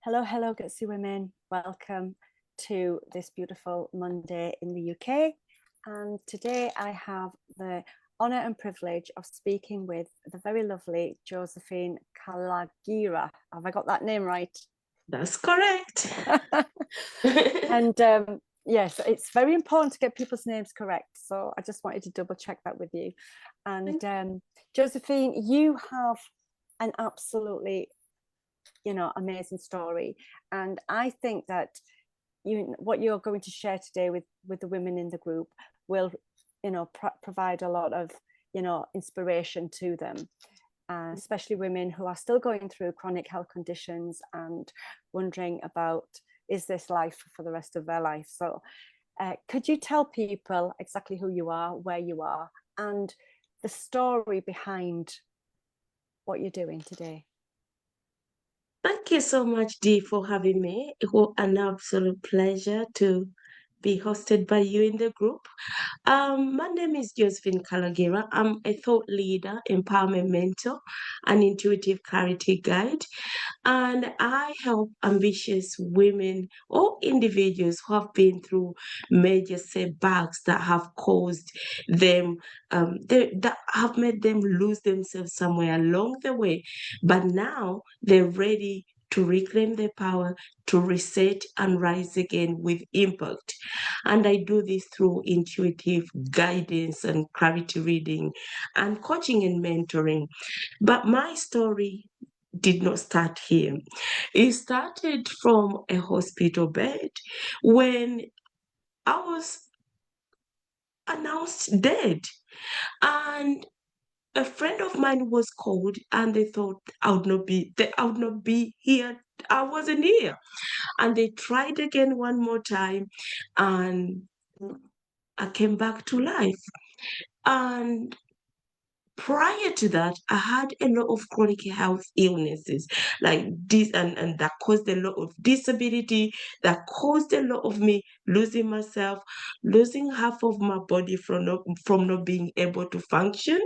Hello, hello, Gutsy women. Welcome to this beautiful Monday in the UK. And today I have the honour and privilege of speaking with the very lovely Josephine Kalagira. Have I got that name right? That's correct. And yes, it's very important to get people's names correct. So I just wanted to double check that with you. And Josephine, you have an absolutely amazing story, and I think that what you're going to share today with the women in the group will provide a lot of inspiration to them, especially women who are still going through chronic health conditions and wondering about, is this life for the rest of their life? So could you tell people exactly who you are, where you are, and the story behind what you're doing today? Thank you so much, Dee, for having me. It was an absolute pleasure to be hosted by you in the group. My name is Josephine Kalagira. I'm a thought leader, empowerment mentor, and intuitive clarity guide. And I help ambitious women or individuals who have been through major setbacks that have caused them, that have made them lose themselves somewhere along the way. But now they're ready to reclaim their power, to reset and rise again with impact. And I do this through intuitive guidance and clarity reading and coaching and mentoring. But my story did not start here. It started from a hospital bed when I was announced dead. And a friend of mine was called and they thought I would not be here. I wasn't here. And they tried again one more time and I came back to life. And prior to that, I had a lot of chronic health illnesses like this, and that caused a lot of disability, that caused a lot of me losing myself, losing half of my body from not being able to function.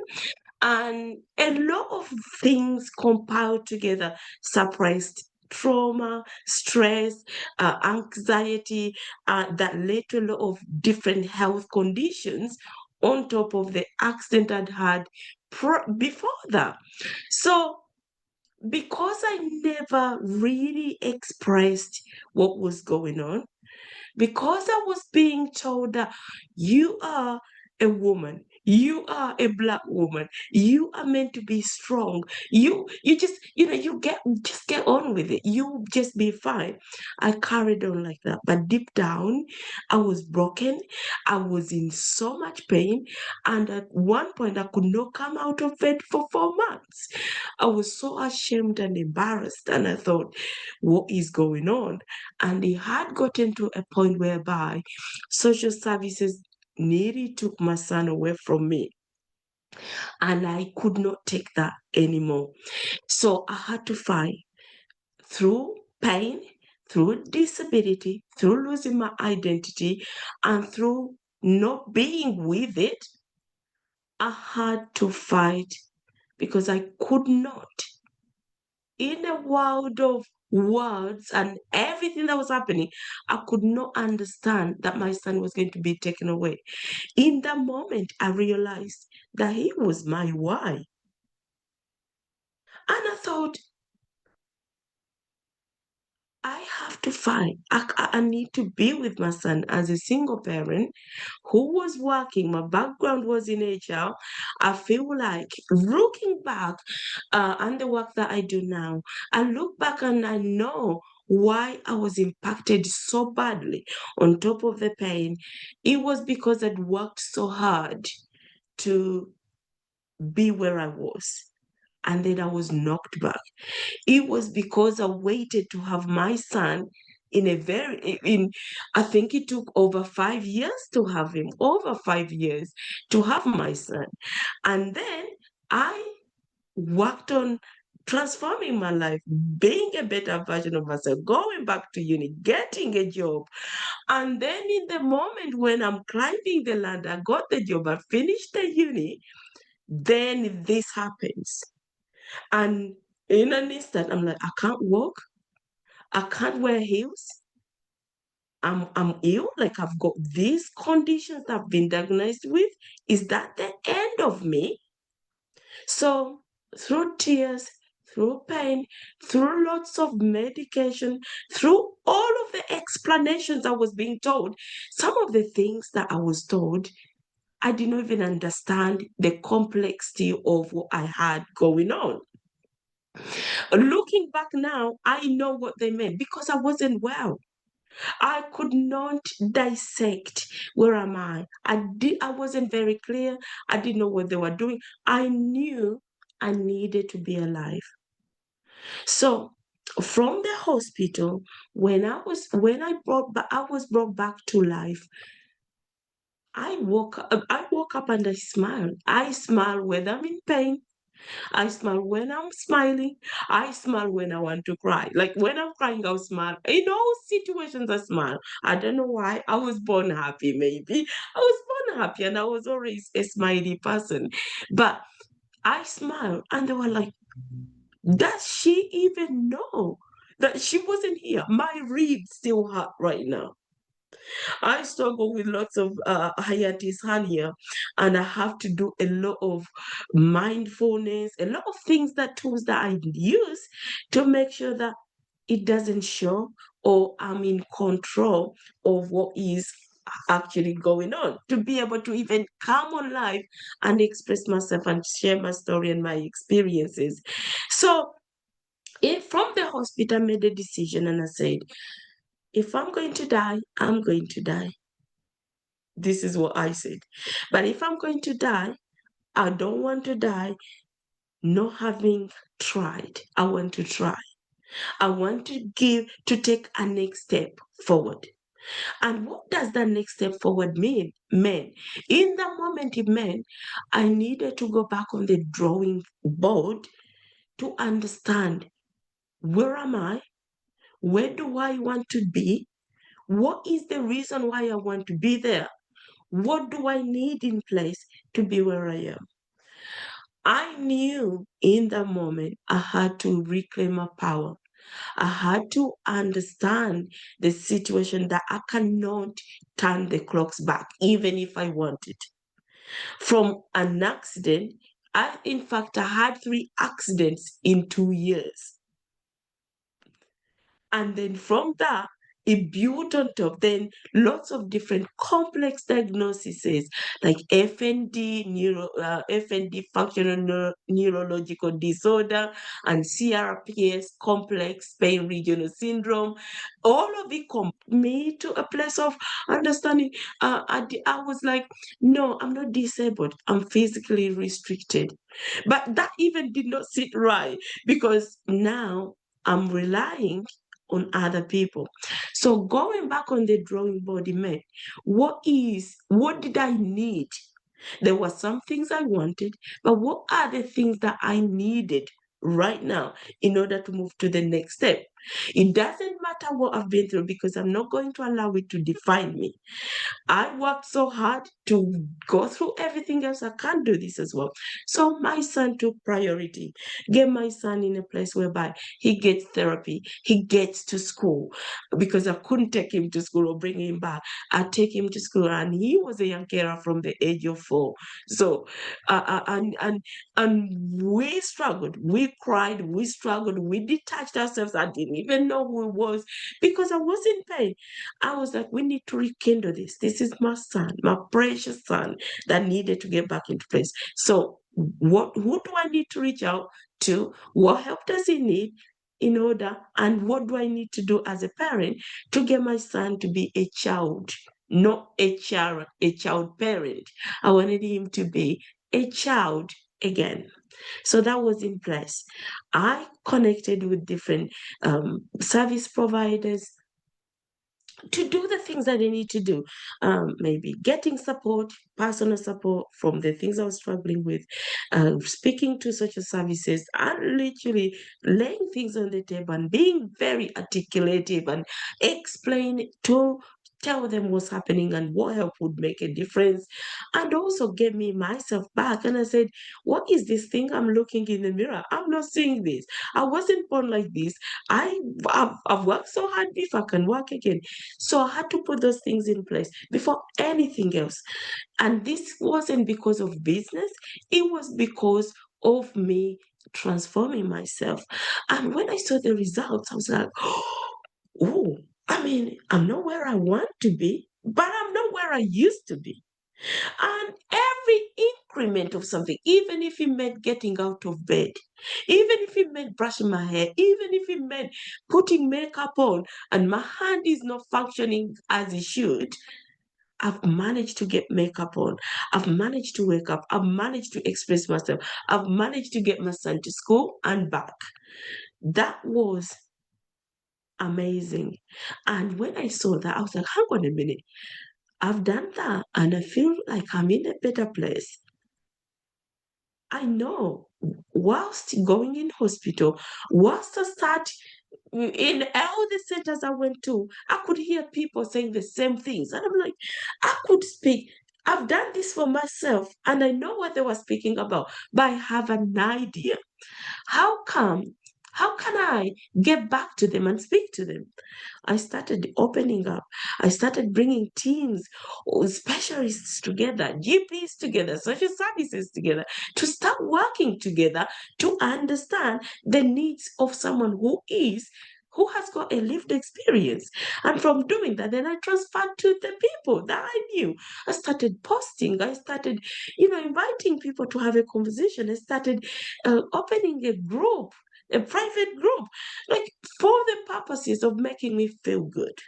And a lot of things compiled together, suppressed trauma, stress, anxiety, that led to a lot of different health conditions on top of the accident I'd had before that. So because I never really expressed what was going on, because I was being told that you are a woman, you are a black woman, you are meant to be strong. You just just get on with it. You just be fine. I carried on like that, but deep down, I was broken. I was in so much pain, and at one point, I could not come out of bed for 4 months. I was so ashamed and embarrassed, and I thought, what is going on? And it had gotten to a point whereby social services nearly took my son away from me. And I could not take that anymore. So I had to fight through pain, through disability, through losing my identity, and through not being with it. I had to fight because I could not, in a world of words and everything that was happening, I could not understand that my son was going to be taken away. In that moment, I realized that he was my why. And I thought, I have to fight. I need to be with my son as a single parent who was working. My background was in HR. I feel like looking back and the work that I do now, I look back and I know why I was impacted so badly. On top of the pain, it was because I'd worked so hard to be where I was. And then I was knocked back. It was because I waited to have my son in I think it took over 5 years to have him, over 5 years to have my son. And then I worked on transforming my life, being a better version of myself, going back to uni, getting a job. And then in the moment when I'm climbing the ladder, I got the job, I finished the uni, then this happens. And in an instant, I'm like, I can't walk. I can't wear heels. I'm ill, like I've got these conditions that I've been diagnosed with. Is that the end of me? So through tears, through pain, through lots of medication, through all of the explanations I was being told, some of the things that I was told, I didn't even understand the complexity of what I had going on. Looking back now, I know what they meant because I wasn't well. I could not dissect where am I. I wasn't very clear. I didn't know what they were doing. I knew I needed to be alive. So from the hospital, when I was brought back to life, I woke up and I smiled. I smile when I'm in pain. I smile when I'm smiling. I smile when I want to cry. Like when I'm crying, I'll smile. In all situations, I smile. I don't know why. I was born happy, maybe. I was born happy and I was always a smiley person. But I smile and they were like, does she even know that she wasn't here? My ribs still hurt right now. I struggle with lots of hiatus hernia, and I have to do a lot of mindfulness, a lot of things tools that I use to make sure that it doesn't show or I'm in control of what is actually going on, to be able to even come on live and express myself and share my story and my experiences. So from the hospital, I made a decision and I said, if I'm going to die, I'm going to die. This is what I said. But if I'm going to die, I don't want to die not having tried. I want to try. I want to take a next step forward. And what does that next step forward mean? In the moment it meant I needed to go back on the drawing board to understand, where am I? Where do I want to be? What is the reason why I want to be there? What do I need in place to be where I am? I knew in that moment I had to reclaim my power. I had to understand the situation that I cannot turn the clocks back, even if I wanted. From an accident, in fact, I had 3 accidents in 2 years. And then from that, it built on top, then lots of different complex diagnoses like FND, FND, functional neurological disorder, and CRPS, complex pain regional syndrome. All of it me to a place of understanding. I was like, no, I'm not disabled. I'm physically restricted. But that even did not sit right, because now I'm relying on other people. So going back on the drawing board, meant, what did I need? There were some things I wanted, but what are the things that I needed right now in order to move to the next step? It doesn't matter what I've been through, because I'm not going to allow it to define me. I worked so hard to go through everything else. I can't do this as well. So my son took priority. Get my son in a place whereby he gets therapy, he gets to school, because I couldn't take him to school or bring him back. I take him to school, and he was a young carer from the age of 4. So, and we struggled, we cried, we struggled, we detached ourselves. I didn't even know who it was, because I was in pain. I was like, we need to rekindle this. This is my son, my precious son, that needed to get back into place. So who do I need to reach out to? What help does he need in order? And what do I need to do as a parent to get my son to be a child, not a child parent? I wanted him to be a child again. So that was in place. I connected with different service providers to do the things that they need to do. Maybe getting support, personal support from the things I was struggling with, speaking to social services, and literally laying things on the table and being very articulative and explain to tell them what's happening and what help would make a difference, and also get me myself back. And I said, what is this thing I'm looking in the mirror? I'm not seeing this. I wasn't born like this. I've worked so hard if I can work again. So I had to put those things in place before anything else. And this wasn't because of business, it was because of me transforming myself. And when I saw the results, I was like, oh, I mean, I'm not where I want to be, but I'm not where I used to be. And every increment of something, even if it meant getting out of bed, even if it meant brushing my hair, even if it meant putting makeup on and my hand is not functioning as it should, I've managed to get makeup on. I've managed to wake up. I've managed to express myself. I've managed to get my son to school and back. That was amazing. And when I saw that, I was like, hang on a minute. I've done that and I feel like I'm in a better place. I know whilst going in hospital, whilst I start in all the centers I went to, I could hear people saying the same things. And I'm like, I could speak. I've done this for myself and I know what they were speaking about, but I have an idea. How come? How can I get back to them and speak to them? I started opening up. I started bringing teams, specialists together, GPs together, social services together, to start working together to understand the needs of someone who has got a lived experience. And from doing that, then I transferred to the people that I knew. I started posting. I started, inviting people to have a conversation. I started opening a group, a private group, like for the purposes of making me feel good,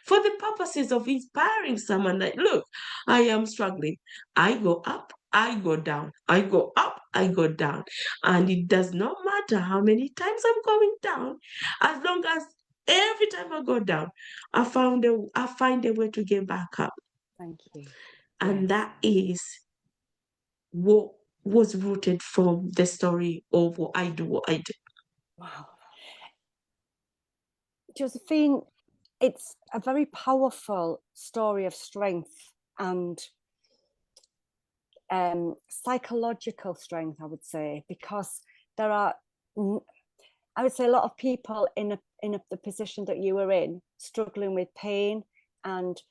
for the purposes of inspiring someone that, look, I am struggling. I go up, I go down, I go up, I go down. And it does not matter how many times I'm going down, as long as every time I go down, I find a way to get back up. Thank you. And Yes. that is what was rooted from the story of what I do. Wow. Josephine, it's a very powerful story of strength and psychological strength, I would say, because there are, I would say, a lot of people in the position that you were in, struggling with pain and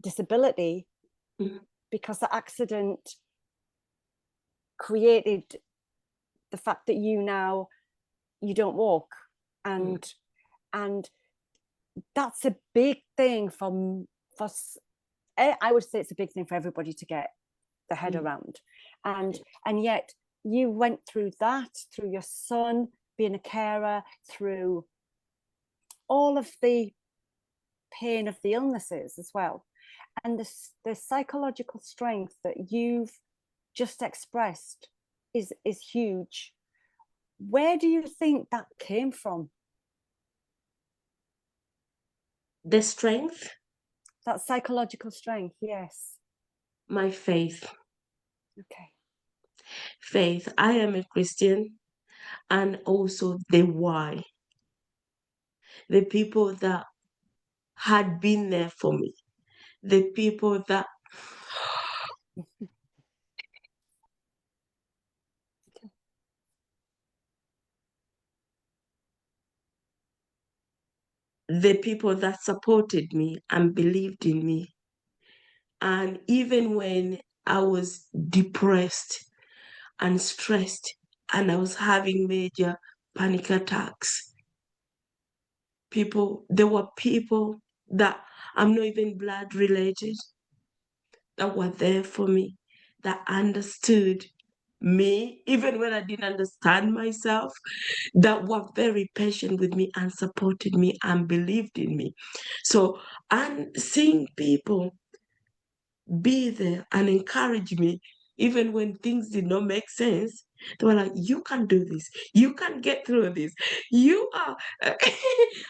disability, because the accident created the fact that you don't walk, and that's a big thing for I would say it's a big thing for everybody to get the head around, and yet you went through that, through your son being a carer, through all of the pain of the illnesses as well, and the psychological strength that you've just expressed is huge. Where do you think that came from? The strength? That psychological strength, yes. My faith. Okay. Faith. I am a Christian, and also the why. The people that had been there for me. The people that supported me and believed in me. And even when I was depressed and stressed and I was having major panic attacks, there were people that I'm not even blood related that were there for me, that understood me, even when I didn't understand myself, that were very patient with me and supported me and believed in me. So, and seeing people be there and encourage me, even when things did not make sense, they were like, you can do this, you can get through this, you are. And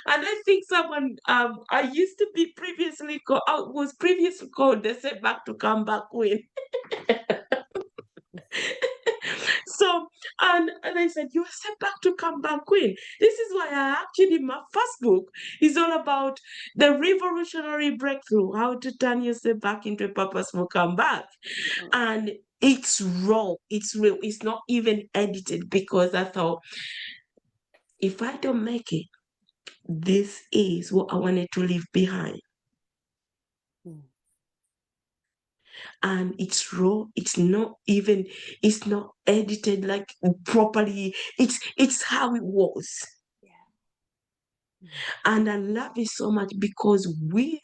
I think someone, I used to be previously called, was previously called, they said back to come back with. So, and I said, you are set back to come back, Queen. This is why I actually, my first book is all about the revolutionary breakthrough, how to turn yourself back into a purposeful comeback. And it's raw, it's real, it's not even edited, because I thought, if I don't make it, this is what I wanted to leave behind. And it's raw, it's not edited like properly, it's how it was. And I love it so much, because with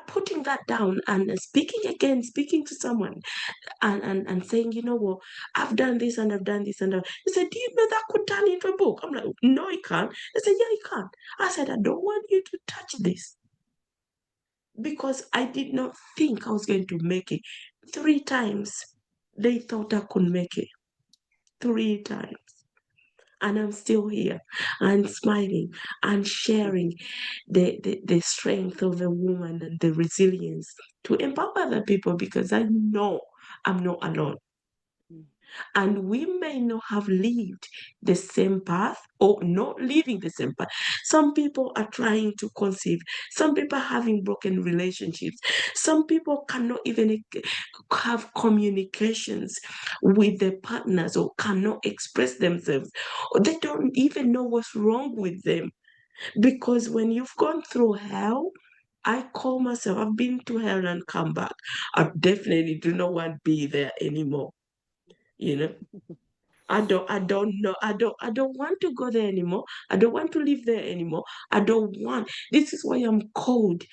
putting that down and speaking to someone and saying, you know what, I've done this and I've done this and that. They said, do you know that could turn into a book? I'm like, no, it can't. They said, yeah, it can. I said, I don't want you to touch this, because I did not think I was going to make it. 3 times they thought I could make it. 3 times. And I'm still here and smiling and sharing the strength of a woman and the resilience to empower other people, because I know I'm not alone. And we may not have lived the same path or not living the same path. Some people are trying to conceive. Some people are having broken relationships. Some people cannot even have communications with their partners, or cannot express themselves. Or they don't even know what's wrong with them. Because when you've gone through hell, I call myself, I've been to hell and come back. I definitely do not want to be there anymore. You know, I don't know. I don't want to go there anymore. I don't want to live there anymore. This is why I'm cold.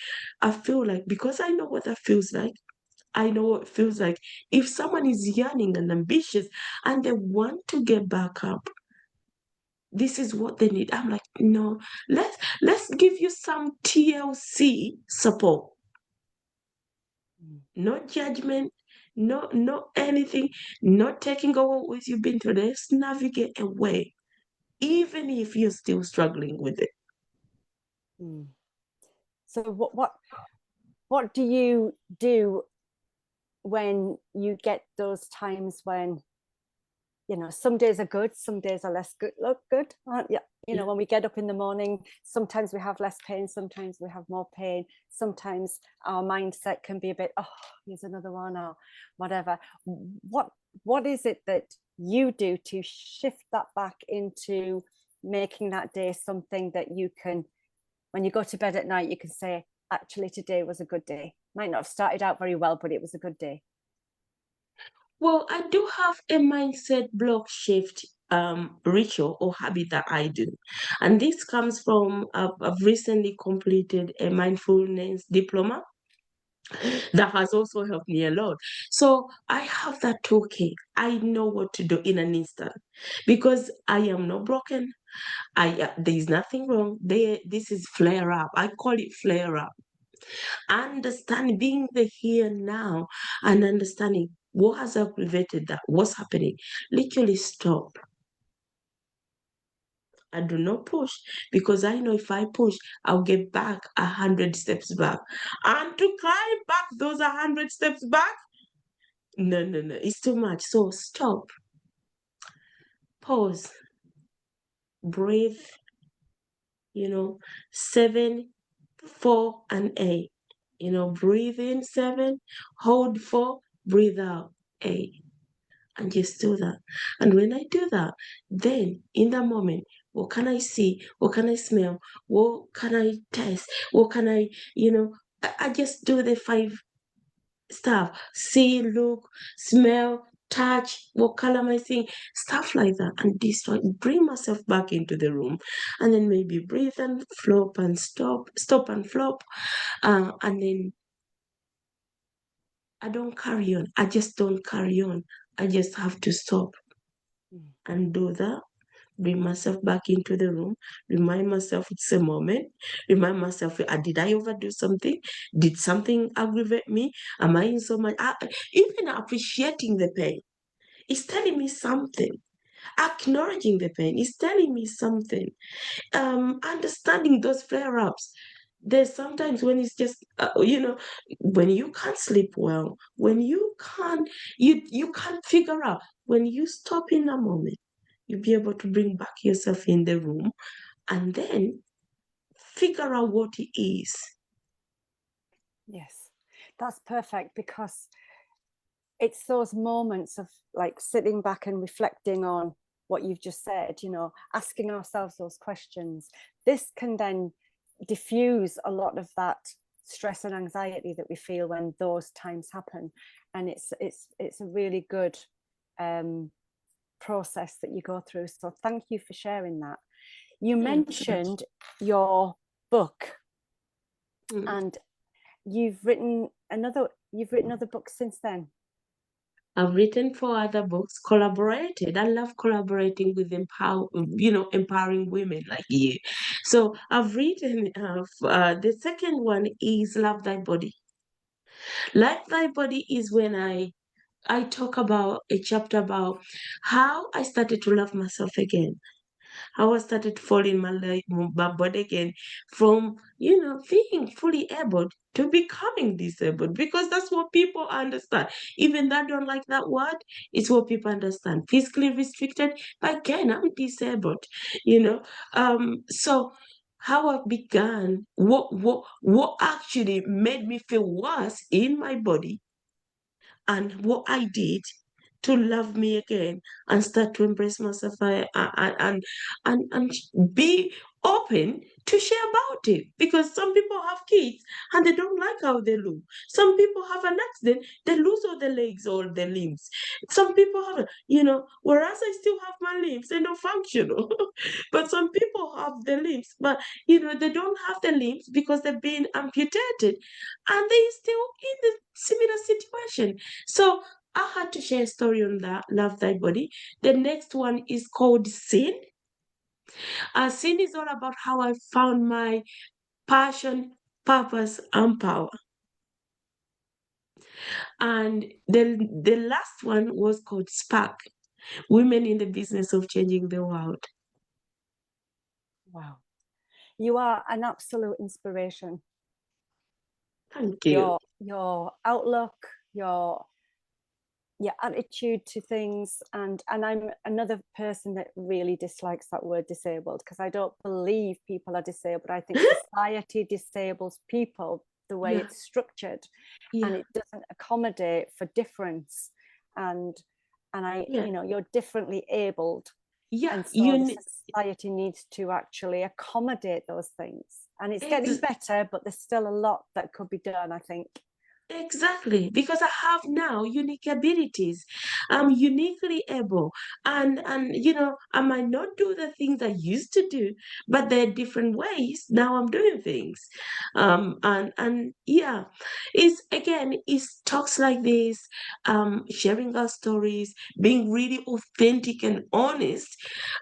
I feel like, because I know what that feels like. I know what it feels like. If someone is yearning and ambitious and they want to get back up, this is what they need. I'm like, no, let's give you some TLC support. No judgment, no anything, not taking over what you've been through. Let's navigate a way, even if you're still struggling with it. So what do you do when you get those times when, you know, some days are good, some days are less good, yeah, you know, when we get up in the morning, sometimes we have less pain, sometimes we have more pain, sometimes our mindset can be a bit, oh, here's another one, or whatever. What is it that you do to shift that back into making that day something that you can, when you go to bed at night, you can say, actually, today was a good day. Might not have started out very well, but it was a good day. Well, I do have a mindset block shift ritual or habit that I do. And this comes from, I've recently completed a mindfulness diploma that has also helped me a lot. So I have that toolkit. I know what to do in an instant, because I am not broken. There is nothing wrong. This is flare up. I call it flare up. Understanding, being the here now, and understanding what has aggravated that, what's happening. Literally stop. I do not push, because I know if I push, I'll get back 100 steps back. And to climb back those 100 steps back, no, it's too much. So stop, pause, breathe, 7, 4, and 8. Breathe in 7, hold 4, breathe out 8. And just do that. And when I do that, then in that moment, what can I see? What can I smell? What can I taste? What can I just do the 5 stuff. See, look, smell, touch, what color am I seeing? Stuff like that. And bring myself back into the room. And then maybe breathe and flop and stop and flop. And then I don't carry on. I just don't carry on. I just have to stop and do that. Bring myself back into the room, remind myself it's a moment, remind myself, did I overdo something? Did something aggravate me? Am I in so much? Even appreciating the pain is telling me something. Acknowledging the pain is telling me something. Understanding those flare-ups. there's sometimes when it's just when you can't sleep well, when you can't figure out, when you stop in a moment, you'll be able to bring back yourself in the room and then figure out what it is. Yes, that's perfect, because it's those moments of like sitting back and reflecting on what you've just said, asking ourselves those questions. This can then diffuse a lot of that stress and anxiety that we feel when those times happen. And it's a really good process that you go through. So thank you for sharing that. You mentioned your book, and you've written other books since then. I've written 4 other books, collaborated. I love collaborating with empowering women like you. So I've written, the second one is Love Thy Body. Love Thy Body is when I talk about a chapter about how I started to love myself again. How I started falling my body again from, being fully able to becoming disabled, because that's what people understand. Even that don't like that word, it's what people understand. Physically restricted, but again, I'm disabled, So how I began, what actually made me feel worse in my body, and what I did to love me again and start to embrace myself, and be open to share about it, because some people have kids and they don't like how they look. Some people have an accident, they lose all the legs or the limbs. Some people have, whereas I still have my limbs, they're not functional. But some people have the limbs, but they don't have the limbs because they've been amputated, and they still in the similar situation. So I had to share a story on that, Love Thy Body. The next one is called Sin. Sin is all about how I found my passion, purpose, and power. And the last one was called Spark, Women in the Business of Changing the World. Wow. You are an absolute inspiration. Thank you. Your outlook, your attitude to things, and I'm another person that really dislikes that word disabled, because I don't believe people are disabled. I think society disables people the way it's structured, and it doesn't accommodate for difference, and you're differently abled, and so the society needs to actually accommodate those things, and it's getting better, but there's still a lot that could be done, I think. Exactly, because I have now unique abilities. I'm uniquely able, and I might not do the things I used to do, but there are different ways now I'm doing things. And yeah, it's talks like this, sharing our stories, being really authentic and honest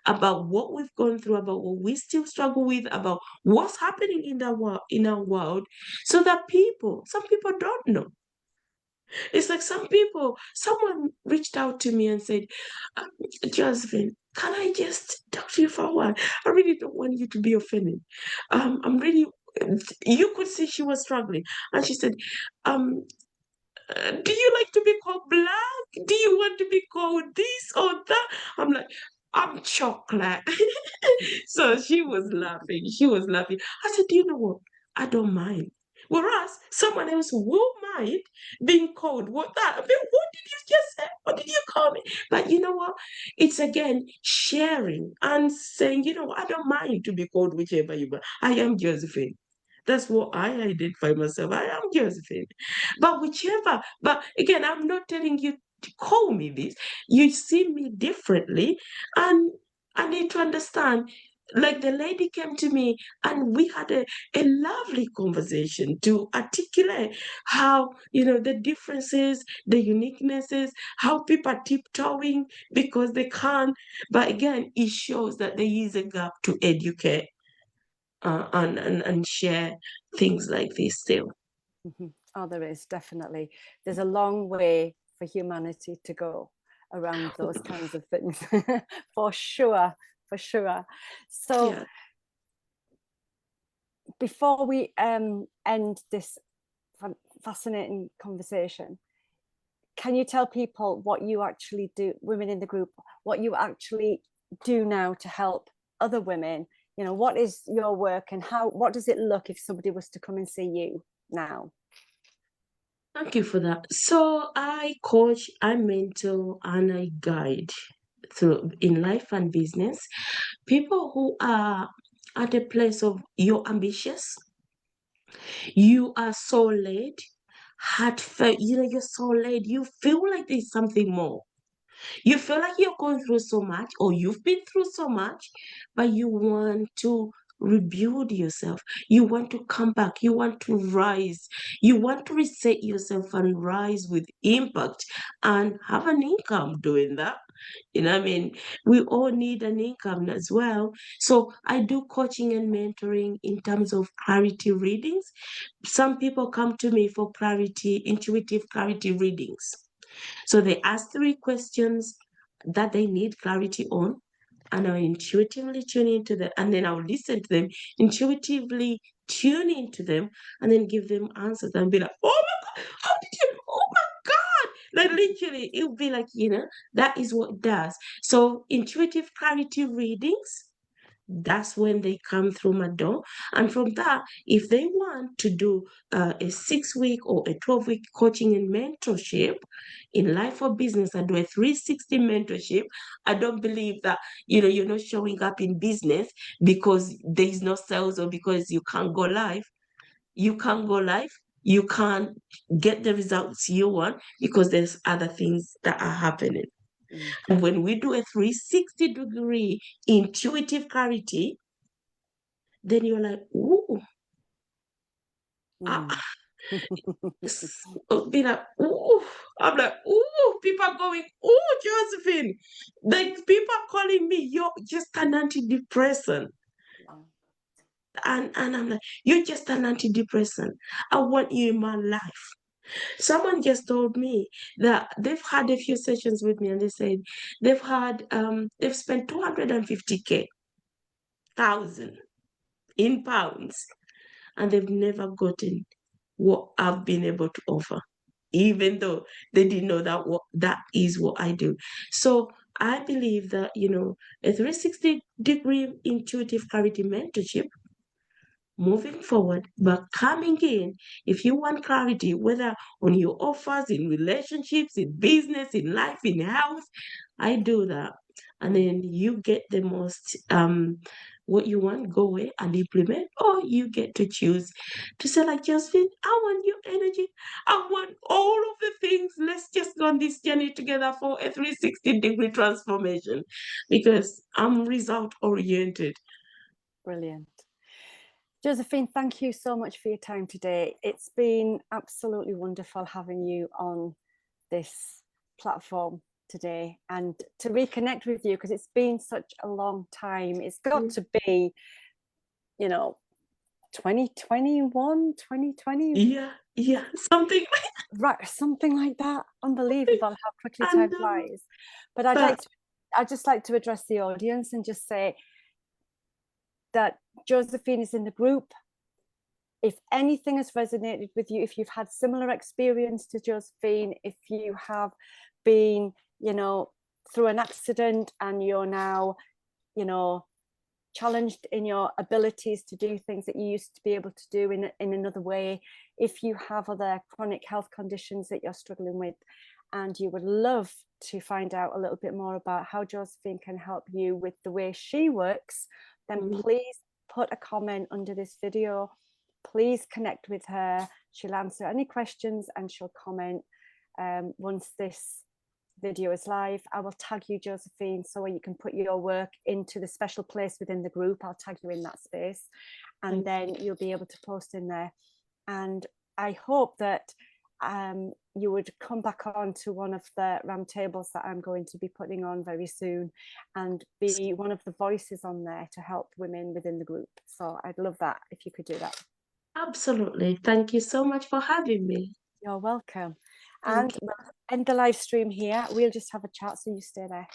about what we've gone through, about what we still struggle with, about what's happening in our world, so that some people don't know. It's like someone reached out to me and said, Josephine, can I just talk to you for a while? I really don't want you to be offended. I'm really, you could see she was struggling. And she said, do you like to be called black? Do you want to be called this or that? I'm like, I'm chocolate. So she was laughing. She was laughing. I said, do you know what? I don't mind. Whereas someone else will mind being called what that. I mean, what did you just say? What did you call me? But you know what? It's again sharing and saying, I don't mind to be called whichever you want. I am Josephine. That's what I identify myself. I am Josephine. But again, I'm not telling you to call me this. You see me differently, and I need to understand. Like the lady came to me and we had a lovely conversation to articulate how, the differences, the uniquenesses, how people are tiptoeing because they can't. But again, it shows that there is a gap to educate and share things like this still. Mm-hmm. Oh, there is definitely. There's a long way for humanity to go around those kinds of things. For sure. So before we end this fascinating conversation, can you tell people what you actually do, women in the group, what you actually do now to help other women? You know, what is your work, and what does it look if somebody was to come and see you now? Thank you for that. So I coach, I mentor, and I guide through in life and business people who are at a place of you're ambitious, you are so led, heartfelt, you're so led, you feel like there's something more. You feel like you're going through so much, or you've been through so much, but you want to rebuild yourself. You want to come back. You want to rise. You want to reset yourself and rise with impact and have an income doing that. You know what I mean? We all need an income as well. So I do coaching and mentoring in terms of clarity readings. Some people come to me for clarity, intuitive clarity readings. So they ask 3 questions that they need clarity on, and I'll intuitively tune into them, and then I'll listen to them, intuitively tune into them, and then give them answers and be like, oh my God, how did you? Oh my God. Like literally, it would be like, that is what it does. So intuitive clarity readings, that's when they come through my door. And from that, if they want to do a 6-week or a 12-week coaching and mentorship in life or business, and do a 360 mentorship, I don't believe that you're not showing up in business because there is no sales, or because you can't go live. You can't go live, you can't get the results you want, because there's other things that are happening. And when we do a 360-degree intuitive clarity, then you're like, ooh, be like, ooh. I'm like, ooh, people are going, ooh, Josephine. Like, people are calling me, you're just an antidepressant. And I'm like, you're just an antidepressant. I want you in my life. Someone just told me that they've had a few sessions with me, and they said they've spent 250,000 in pounds, and they've never gotten what I've been able to offer, even though they didn't know that is what I do. So I believe that, a 360-degree intuitive clarity mentorship, moving forward, but coming in, if you want clarity, whether on your offers, in relationships, in business, in life, in health, I do that. And then you get the most, what you want, go away and implement, or you get to choose to say, like, Josephine, I want your energy. I want all of the things. Let's just go on this journey together for a 360-degree transformation, because I'm result oriented. Brilliant. Josephine, thank you so much for your time today. It's been absolutely wonderful having you on this platform today, and to reconnect with you, because it's been such a long time. It's got to be, 2021, 2020. Yeah, something Right, something like that. Unbelievable how quickly time flies. But I'd just like to address the audience and just say that Josephine is in the group. If anything has resonated with you, if you've had similar experience to Josephine, if you have been, through an accident and you're now, challenged in your abilities to do things that you used to be able to do in another way, if you have other chronic health conditions that you're struggling with, and you would love to find out a little bit more about how Josephine can help you with the way she works, then please put a comment under this video. Please connect with her. She'll answer any questions, and she'll comment once this video is live. I will tag you, Josephine, so you can put your work into the special place within the group. I'll tag you in that space, and then you'll be able to post in there. And I hope that you would come back on to one of the round tables that I'm going to be putting on very soon, and be one of the voices on there to help women within the group. So I'd love that if you could do that. Absolutely. Thank you so much for having me. You're welcome. And we'll end the live stream here. We'll just have a chat, so you stay there.